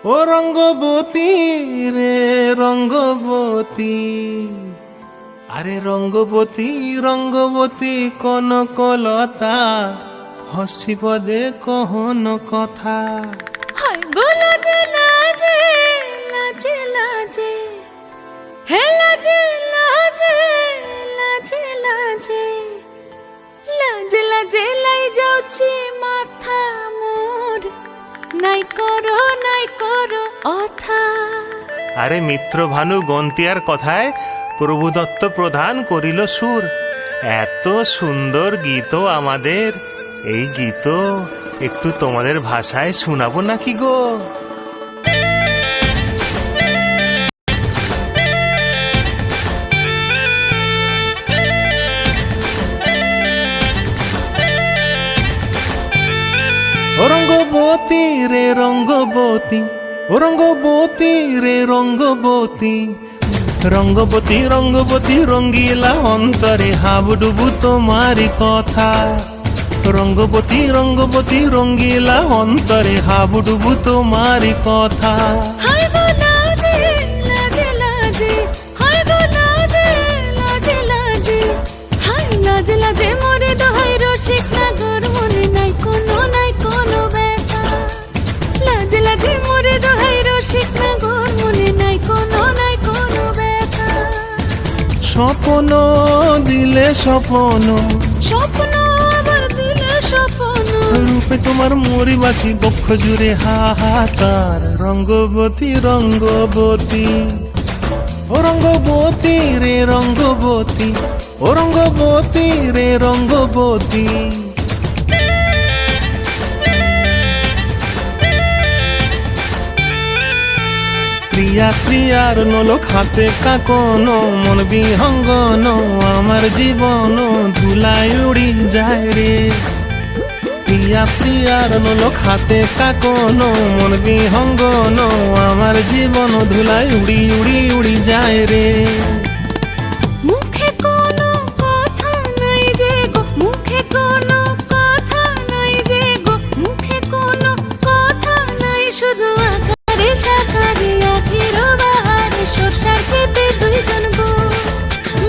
ও রঙ্গবতী রে রঙ্গবতী, আরে রঙ্গবতী রঙ্গবতী কনকলতা, হসিব দে কহন কথা। হায় গো লাজে লাজে লাজে লাজে, হে লাজে লাজে লাজে লাজে, লাজে লাজে লাই যাଉଛି মাথা মোর, নাই করো অথা। আরে মিত্র ভানু গন্তিয়ার কথায় প্রভুদত্ত প্রধান করিল সুর। এত সুন্দর গীত আমাদের, এই গীত একটু তোমাদের ভাষায় শোনাবো নাকি গো? ও রঙ্গবতী রে রঙ্গবতী, ও রঙ্গবতী রে রঙ্গবতী, রঙ্গবতী রঙ্গবতী রঙ্গিলা অন্তরে হাবুডুবু তোমারি কথা। রঙ্গবতী রঙ্গবতী রঙ্গিলা অন্তরে হাবুডুবু তোমারি কথা। হায় গো লাজে লাজে লাজে, হায় গো লাজে লাজে লাজে, হায় লাজে লাজে মোরে দোহাই রসিক নাগর, মনে নাই কোনো ব্যথা। লাজে লাজে মোরে দোহাই রসিক নাগর, মনে নাই কোনো ব্যথা। স্বপ্ন দিলে স্বপ্ন, স্বপ্ন আবার দিলে স্বপ্ন, রূপে তোমার মরি বাছি বক্ষ জুড়ে হাহাকার। রঙ্গবতী রঙ্গবতী, ও রঙ্গবতী রে রঙ্গবতী, ও রঙ্গবতী রে রঙ্গবতী। ক্রিয়া ক্রিয়ার নলক হাতে কাকন, মন বিহঙ্গন আমার জীবন ধুলায় উড়ি যায় রে। প্রিয়া প্রিয়ার নলক হাতে কাকন, মন বিহঙ্গন আমার জীবন ধুলায় উড়ি উড়ি উড়ি যায় রে। মুখে কোনো কথা নাই যে গো, মুখে কোনো কথা নাই যে গো, মুখে কোনো কথা নাই, শুধু আকারে সাকারে আখির বাহারে সরষার খেতে দুইজন গো।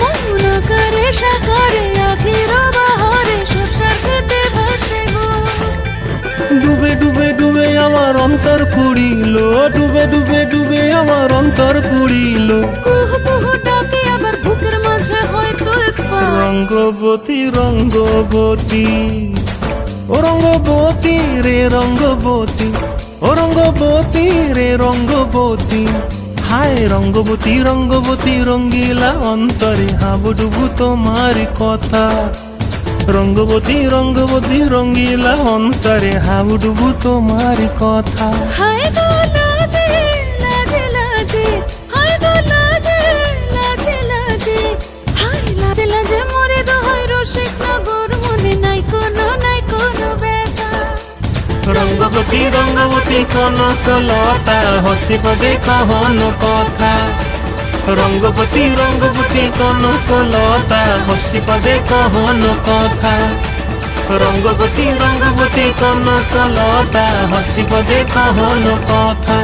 মন আকারে সাকারে আখির বাহারে সরষার খেতে ভাসে গো। ডুবে ডুবে ডুবে আমার অন্তর পুড়িল, ডুবে ডুবে ডুবে আমার অন্তর পুড়িল। কুহু কুহু ডাকে আবার বুকের মাঝে হয়তো পা। রঙ্গবতী রঙ্গবতী, ও রঙ্গবতী রে রঙ্গবতী, ও রঙ্গবতী রে রঙ্গবতী। হায় রঙ্গবতী রঙ্গবতী রঙ্গিলা অন্তরে হাবুডুবু তোমারি কথা। রঙ্গবতী রঙ্গবতী রঙ্গিলা অন্তরে হাবুডুবু তোমারি কথা। হায় গো লাজে লাজে লাজে, হায় গো লাজে লাজে লাজে, হায় লাজে লাজে মোরে দোহাই রসিক নগর, মনে নাই কোনো ব্যথা। রঙ্গবতী রঙ্গবতী কনকলতা, হসিব দে কহন কথা। রঙ্গবতী রঙ্গবতী কনকলতা, হসিব দে কহন কথা। রঙ্গবতী রঙ্গবতী কনকলতা, হসিব দে কহন কথা।